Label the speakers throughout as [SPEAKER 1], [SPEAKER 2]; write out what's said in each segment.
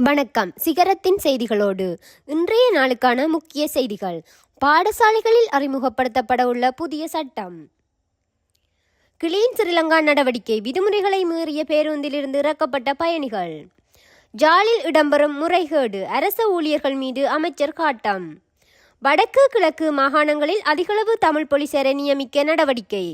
[SPEAKER 1] வணக்கம். சிகரத்தின் செய்திகளோடு இன்றைய நாளுக்கான முக்கிய செய்திகள். பாடசாலைகளில் அறிமுகப்படுத்தப்பட உள்ள புதிய சட்டம். கிளீன் ஸ்ரீலங்கா நடவடிக்கை. விதிமுறைகளை மீறிய பேருந்திலிருந்து இறக்கப்பட்ட பயணிகள். ஜாலில் இடம்பெறும் முறைகேடு. அரச ஊழியர்கள் மீது அமைச்சர் காட்டம். வடக்கு கிழக்கு மாகாணங்களில் அதிகளவு தமிழ் போலீசாரை நியமிக்க நடவடிக்கை.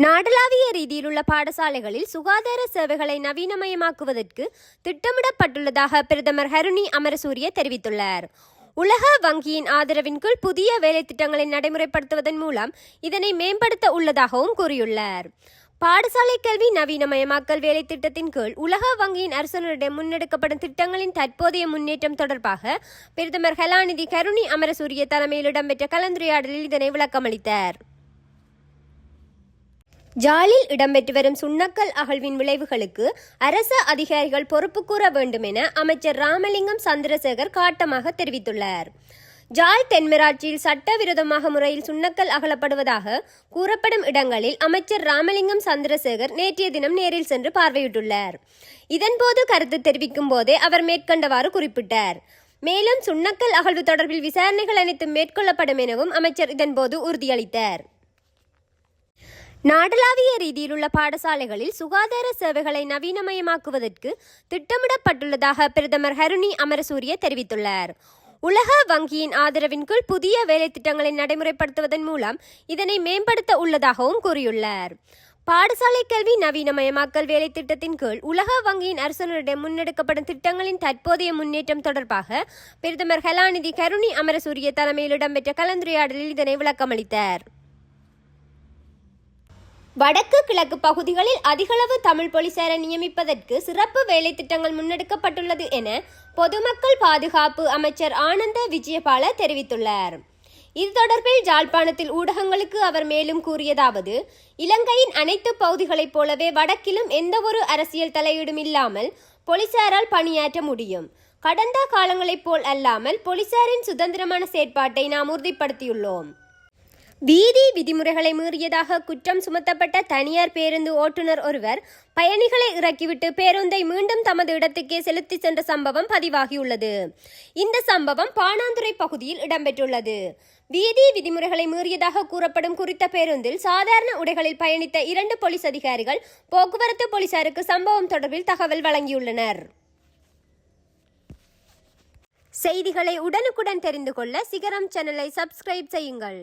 [SPEAKER 1] நாடளாவிய ரீதியில் உள்ள பாடசாலைகளில் சுகாதார சேவைகளை நவீனமயமாக்குவதற்கு திட்டமிடப்பட்டுள்ளதாக பிரதமர் ஹருணி அமரசூரிய தெரிவித்துள்ளார். உலக வங்கியின் ஆதரவின் கீழ் புதிய வேலை திட்டங்களை நடைமுறைப்படுத்துவதன் மூலம் இதனை மேம்படுத்த உள்ளதாகவும் கூறியுள்ளார். பாடசாலை கல்வி நவீனமயமாக்கல் வேலை திட்டத்தின் கீழ் உலக வங்கியின் அரசுடன் முன்னெடுக்கப்படும் திட்டங்களின் தற்போதைய முன்னேற்றம் தொடர்பாக பிரதமர் கலாநிதி ஹருணி அமரசூரிய தலைமையில் இடம்பெற்ற கலந்துரையாடலில் இதனை விளக்கமளித்தார். ஜாலில் இடம்பெற்று வரும் சுண்ணக்கல் அகழ்வின் விளைவுகளுக்கு அரச அதிகாரிகள் பொறுப்பு கூற வேண்டும் என அமைச்சர் ராமலிங்கம் சந்திரசேகர் காட்டமாக தெரிவித்துள்ளார். ஜாழ் தென்மராட்சியில் சட்டவிரோதமாக முறையில் சுண்ணக்கல் அகலப்படுவதாக கூறப்படும் இடங்களில் அமைச்சர் ராமலிங்கம் சந்திரசேகர் நேற்றைய தினம் நேரில் சென்று பார்வையிட்டுள்ளார். இதன்போது கருத்து தெரிவிக்கும் போதே அவர் மேற்கண்டவாறு குறிப்பிட்டார். மேலும் சுண்ணக்கல் அகழ்வு தொடர்பில் விசாரணைகள் அனைத்தும் மேற்கொள்ளப்படும் எனவும் அமைச்சர் இதன்போது உறுதியளித்தார். நாடளாவிய ரீதியில் உள்ள பாடசாலைகளில் சுகாதார சேவைகளை நவீனமயமாக்குவதற்கு திட்டமிடப்பட்டுள்ளதாக பிரதமர் ஹருணி அமரசூரிய தெரிவித்துள்ளார். உலக வங்கியின் ஆதரவின் கீழ் புதிய வேலை திட்டங்களை நடைமுறைப்படுத்துவதன் மூலம் இதனை மேம்படுத்த உள்ளதாகவும் கூறியுள்ளார். பாடசாலை கல்வி நவீனமயமாக்கல் வேலை திட்டத்தின் கீழ் உலக வங்கியின் அரசுடன் முன்னெடுக்கப்படும் திட்டங்களின் தற்போதைய முன்னேற்றம் தொடர்பாக பிரதமர் கலாநிதி ஹருணி அமரசூரிய தலைமையில் இடம்பெற்ற கலந்துரையாடலில் இதனை விளக்கமளித்தார். வடக்கு கிழக்கு பகுதிகளில் அதிகளவு தமிழ் போலீசாரை நியமிப்பதற்கு சிறப்பு வேலை திட்டங்கள் முன்னெடுக்கப்பட்டுள்ளது என பொதுமக்கள் பாதுகாப்பு அமைச்சர் ஆனந்த விஜயபால தெரிவித்துள்ளார். இது தொடர்பில் ஜாழ்ப்பாணத்தில் ஊடகங்களுக்கு அவர் மேலும் கூறியதாவது, இலங்கையின் அனைத்து பகுதிகளைப் போலவே வடக்கிலும் எந்தவொரு அரசியல் தலையீடும் இல்லாமல் போலீசாரால் பணியாற்ற முடியும். கடந்த காலங்களைப் போல் அல்லாமல் போலீசாரின் சுதந்திரமான செயற்பாட்டை நாம் உறுதிப்படுத்தியுள்ளோம். வீதி விதிமுறைகளை மீறியதாக குற்றம் சுமத்தப்பட்ட தனியார் பேருந்து ஓட்டுநர் ஒருவர் பயணிகளை இறக்கிவிட்டு பேருந்தை மீண்டும் தமது இடத்துக்கே செலுத்தி சென்ற சம்பவம் பதிவாகியுள்ளது. இந்த சம்பவம் பாணாந்துறை பகுதியில் இடம்பெற்றுள்ளது. வீதி விதிமுறைகளை மீறியதாக கூறப்படும் குறித்த பேருந்தில் சாதாரண உடைகளில் பயணித்த 2 போலீஸ் அதிகாரிகள் போக்குவரத்து போலீசாருக்கு சம்பவம் தொடர்பில் தகவல் வழங்கியுள்ளனர். செய்திகளை உடனுக்குடன் தெரிந்து கொள்ள சிகரம் சேனலை சப்ஸ்கிரைப் செய்யுங்கள்.